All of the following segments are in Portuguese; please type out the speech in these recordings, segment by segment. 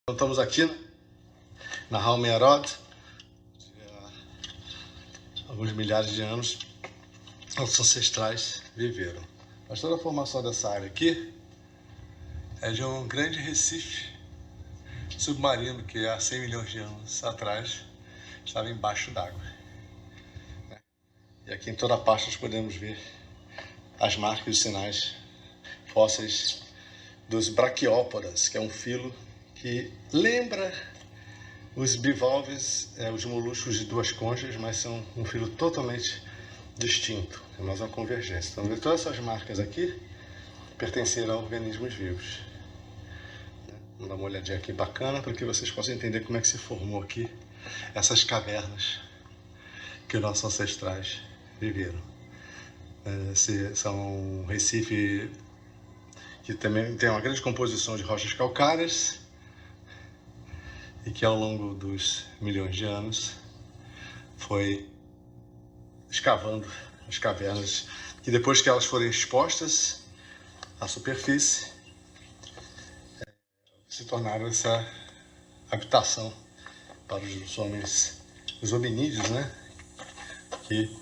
Então, estamos aqui na Halmerod, alguns milhares de anos, nossos ancestrais viveram. Mas toda a formação dessa área aqui é de um grande recife submarino que há 100 milhões de anos atrás estava embaixo d'água. E aqui em toda a parte nós podemos ver as marcas e os sinais fósseis dos braquiópodas, que é um filo que lembra os bivalves, os moluscos de duas conchas, mas são um filo totalmente distinto, é mais uma convergência. Então, todas essas marcas aqui pertenceram a organismos vivos. Vamos dar uma olhadinha aqui bacana para que vocês possam entender como é que se formou aqui essas cavernas que nossos ancestrais viveram. Esse são um recife que também tem uma grande composição de rochas calcárias e que ao longo dos milhões de anos foi escavando as cavernas, que depois que elas forem expostas à superfície se tornaram essa habitação para os homens, os hominídeos, né, que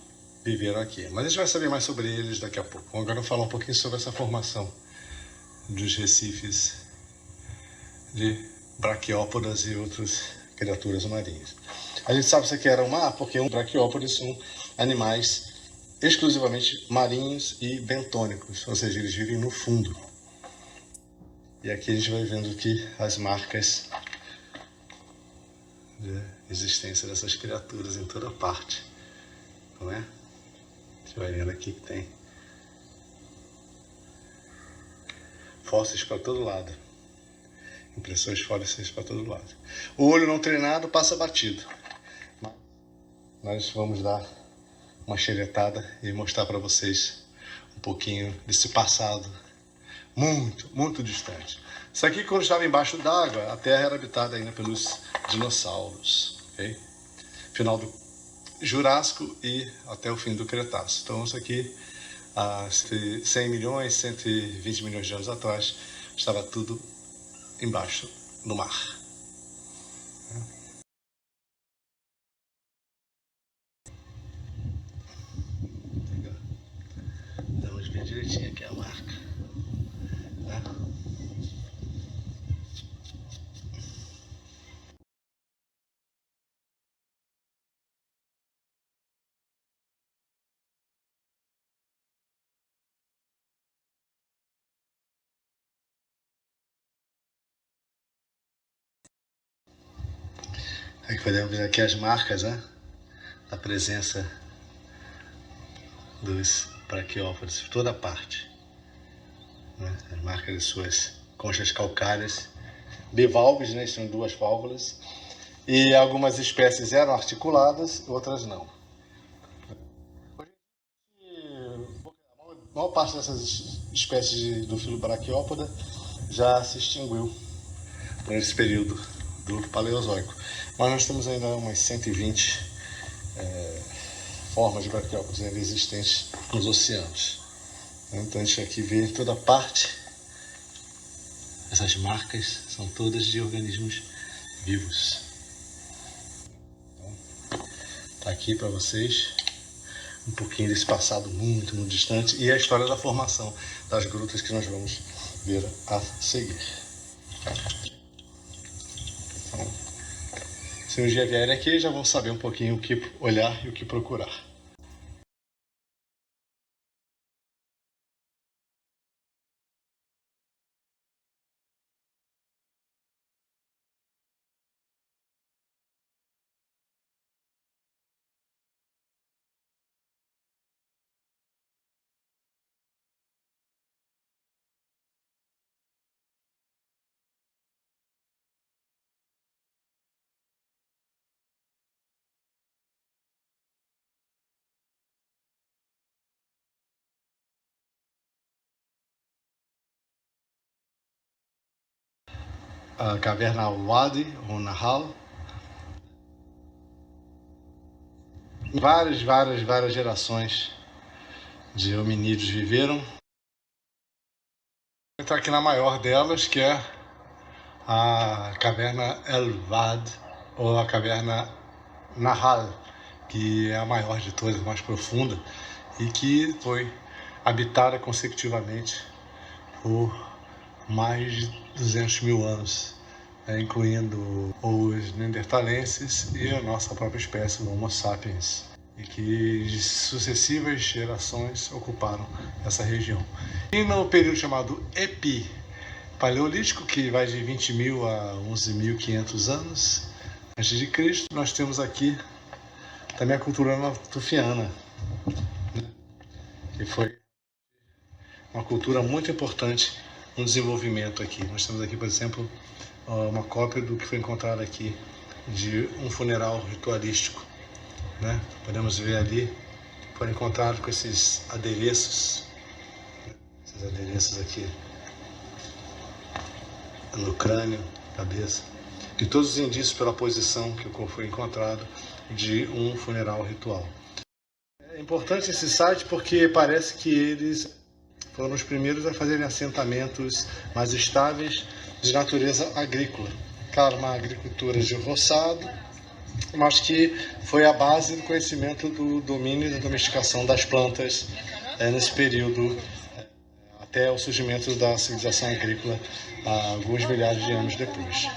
viveram aqui. Mas a gente vai saber mais sobre eles daqui a pouco. Agora eu vou falar um pouquinho sobre essa formação dos recifes de braquiópodas e outras criaturas marinhas. A gente sabe que isso aqui era um mar porque braquiópodes são animais exclusivamente marinhos e bentônicos, ou seja, eles vivem no fundo. E aqui a gente vai vendo aqui as marcas de existência dessas criaturas em toda parte, não é? A gente vai vendo aqui que tem fósseis para todo lado, impressões fósseis para todo lado. O olho não treinado passa batido. Nós vamos dar uma xeretada e mostrar para vocês um pouquinho desse passado muito, muito distante. Isso aqui, quando estava embaixo d'água, a Terra era habitada ainda pelos dinossauros, ok? Final do Jurássico e até o fim do Cretáceo. Então isso aqui, há 100 milhões, 120 milhões de anos atrás, estava tudo embaixo do mar. Vamos ver direitinho aqui a marca. Aqui podemos ver aqui as marcas, né, da presença dos braquiópodes, toda a parte, né, as marcas de suas conchas calcárias, bivalves, né, são duas válvulas, e algumas espécies eram articuladas, outras não. A maior parte dessas espécies do filo braquiópoda já se extinguiu nesse período do Paleozoico. Mas nós temos ainda umas 120 formas de braquiópodes ainda existentes nos oceanos. Então a gente aqui vê em toda parte, essas marcas são todas de organismos vivos. Então, tá aqui para vocês um pouquinho desse passado muito, muito distante e a história da formação das grutas que nós vamos ver a seguir. Então, se um dia vierem aqui, já vão saber um pouquinho o que olhar e o que procurar. A caverna Wadi, ou Nahal. Várias gerações de hominídeos viveram. Vou entrar aqui na maior delas, que é a caverna El Wad, ou a caverna Nahal, que é a maior de todas, a mais profunda, e que foi habitada consecutivamente por mais de 200 mil anos, incluindo os neandertalenses e a nossa própria espécie, o Homo sapiens, e que sucessivas gerações ocuparam essa região. E no período chamado Epipaleolítico, que vai de 20 mil a 11.500 anos antes de Cristo, nós temos aqui também a cultura natufiana, que foi uma cultura muito importante no desenvolvimento aqui. Nós temos aqui, por exemplo, uma cópia do que foi encontrado aqui de um funeral ritualístico, né? Podemos ver ali, foram encontrados com esses adereços aqui no crânio, cabeça, e todos os indícios pela posição que o corpo foi encontrado de um funeral ritual. É importante esse site porque parece que eles foram os primeiros a fazerem assentamentos mais estáveis de natureza agrícola. Claro, uma agricultura de roçado, mas que foi a base do conhecimento do domínio e da domesticação das plantas nesse período, até o surgimento da civilização agrícola alguns milhares de anos depois.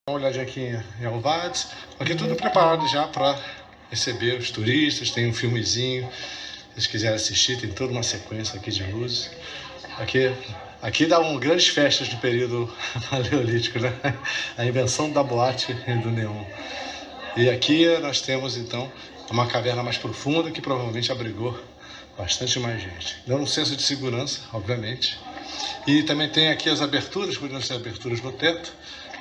Uma olhadinha aqui em Alvades, aqui tudo preparado já para receber os turistas, tem um filmezinho, se vocês quiserem assistir, tem toda uma sequência aqui de luzes. Aqui dá grandes festas do período paleolítico, né? A invenção da boate e do neon. E aqui nós temos então uma caverna mais profunda que provavelmente abrigou bastante mais gente, dando um senso de segurança, obviamente. E também tem aqui as aberturas, poderiam ser aberturas no teto,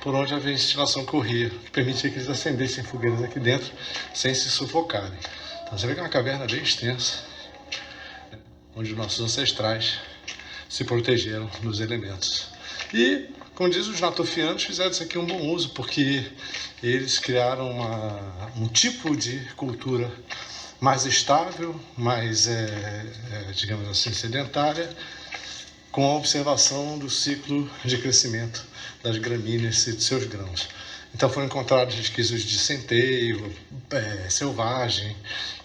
por onde a ventilação corria, que permitia que eles acendessem fogueiras aqui dentro sem se sufocarem. Então você vê que é uma caverna bem extensa, onde nossos ancestrais se protegeram dos elementos. E, como diz, os natufianos fizeram isso aqui um bom uso, porque eles criaram um tipo de cultura mais estável, mais, digamos assim, sedentária, com a observação do ciclo de crescimento das gramíneas e de seus grãos. Então foram encontrados resquícios de centeio, selvagem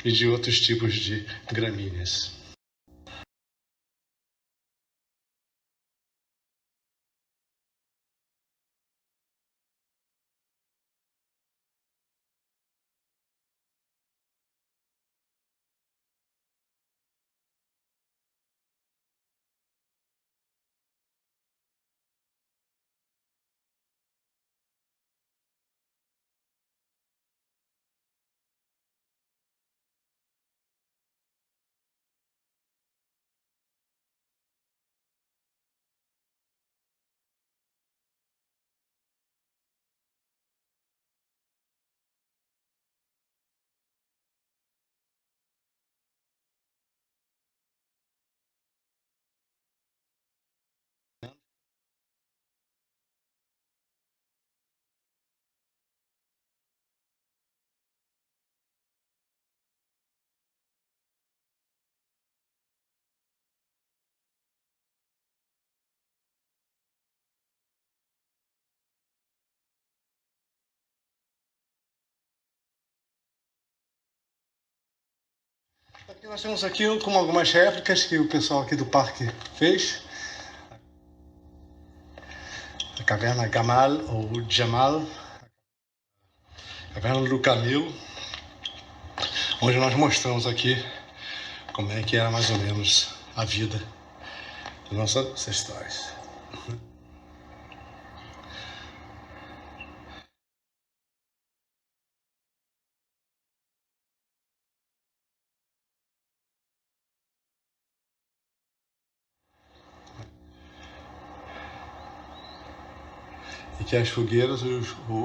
e de outros tipos de gramíneas. Aqui nós temos aqui como algumas réplicas que o pessoal aqui do parque fez. A caverna Gamal ou Jamal, a caverna do Camilo, onde nós mostramos aqui como é que era mais ou menos a vida dos nossos ancestrais. e que as fogueiras,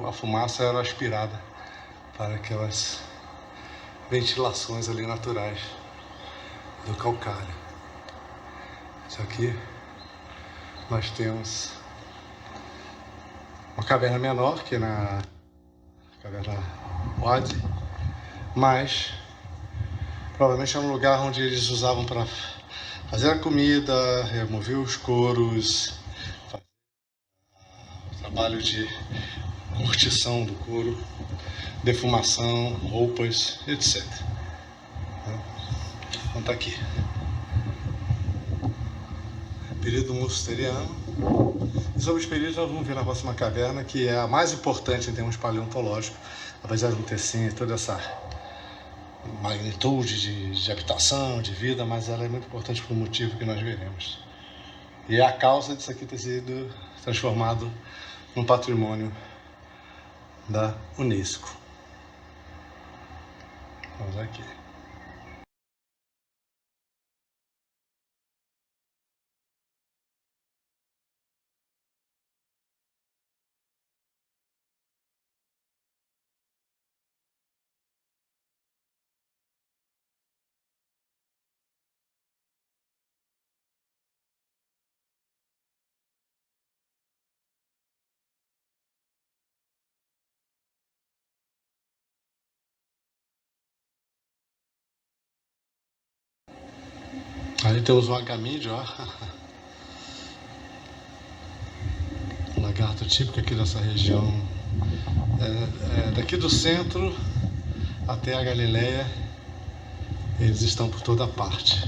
a fumaça era aspirada para aquelas ventilações ali naturais do calcário. Isso aqui nós temos uma caverna menor, que é na caverna Wadi, mas provavelmente é um lugar onde eles usavam para fazer a comida, remover os couros, fazer o trabalho de curtição do couro, defumação, roupas, etc. Então tá aqui. Período Musteriano. E sobre os períodos nós vamos ver na próxima caverna, que é a mais importante em termos paleontológicos, apesar de não ter sim toda essa magnitude de habitação, de vida, mas ela é muito importante por um motivo que nós veremos. E é a causa disso aqui ter sido transformado num patrimônio da Unesco. Vamos aqui. Aí temos um agamídeo, ó. Um lagarto típico aqui dessa região. Daqui do centro até a Galileia, eles estão por toda parte.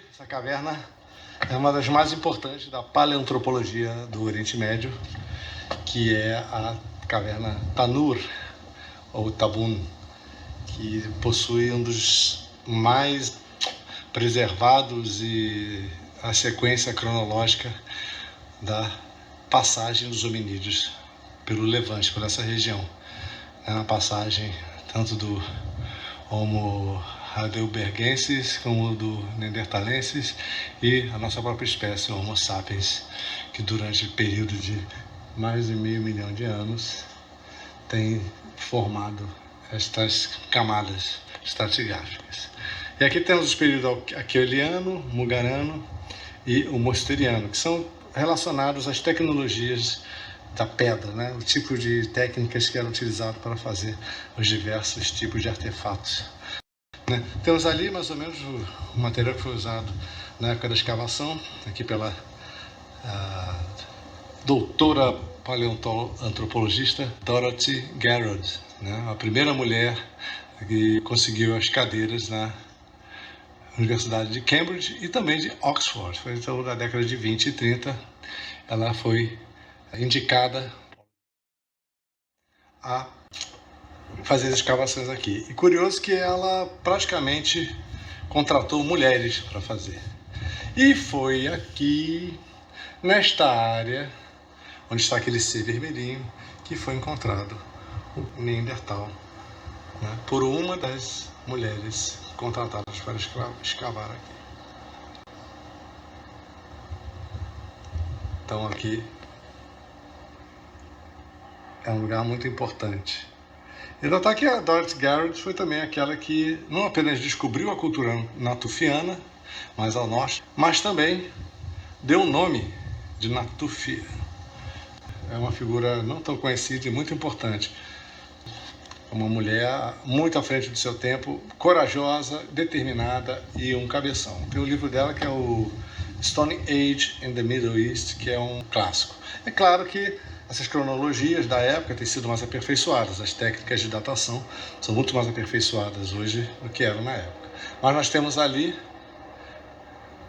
Essa caverna é uma das mais importantes da paleoantropologia do Oriente Médio, que é a caverna Tanur, ou Tabun, que possui um dos mais preservados e a sequência cronológica da passagem dos hominídeos pelo Levante, por essa região. É uma passagem tanto do Homo heidelbergensis como do neanderthalensis e a nossa própria espécie, o Homo sapiens, que durante o período de mais de 500 milhões de anos tem formado estas camadas estratigráficas. E aqui temos os períodos aqueliano, mugarano e o mosteriano, que são relacionados às tecnologias da pedra, né? O tipo de técnicas que eram utilizadas para fazer os diversos tipos de artefatos. Né? Temos ali mais ou menos o material que foi usado na época da escavação, aqui pela doutora paleoantropologista Dorothy Garrod, né? A primeira mulher que conseguiu as cadeiras na Universidade de Cambridge e também de Oxford. Foi então na década de 20 e 30, ela foi indicada a fazer as escavações aqui. E curioso que ela praticamente contratou mulheres para fazer. E foi aqui, nesta área, onde está aquele ser vermelhinho, que foi encontrado o Neandertal, né, por uma das mulheres contratadas para escavar aqui. Então aqui é um lugar muito importante. E notar que a Dorothy Garrod foi também aquela que não apenas descobriu a cultura natufiana, mais ao norte, mas também deu o nome de Natufia. É uma figura não tão conhecida e muito importante. Uma mulher muito à frente do seu tempo, corajosa, determinada e um cabeção. Tem o livro dela que é o Stone Age in the Middle East, que é um clássico. É claro que essas cronologias da época têm sido mais aperfeiçoadas, as técnicas de datação são muito mais aperfeiçoadas hoje do que eram na época. Mas nós temos ali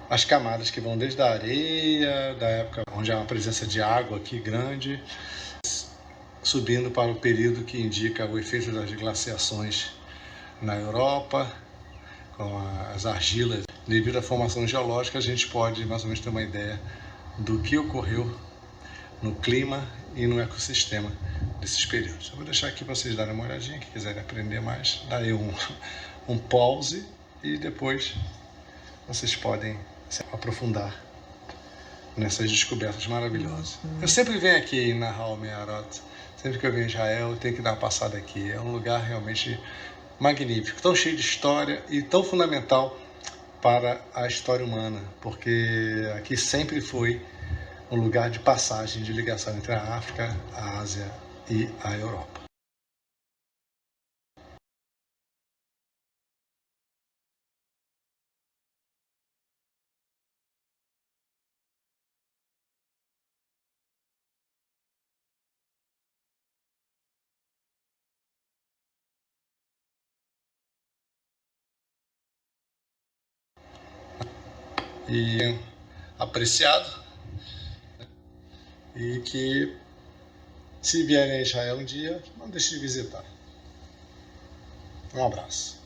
as camadas que vão desde a areia, da época onde há uma presença de água aqui grande, subindo para o período que indica o efeito das glaciações na Europa, com as argilas. Devido à formação geológica, a gente pode mais ou menos ter uma ideia do que ocorreu no clima e no ecossistema desses períodos. Eu vou deixar aqui para vocês darem uma olhadinha, quem quiserem aprender mais, dá aí um pause e depois vocês podem se aprofundar nessas descobertas maravilhosas. Eu sempre venho aqui na Nahal Me'arot, sempre que eu venho a Israel, eu tenho que dar uma passada aqui. É um lugar realmente magnífico, tão cheio de história e tão fundamental para a história humana, porque aqui sempre foi um lugar de passagem, de ligação entre a África, a Ásia e a Europa. E apreciado, e que se vierem a Israel um dia, não deixe de visitar. Um abraço.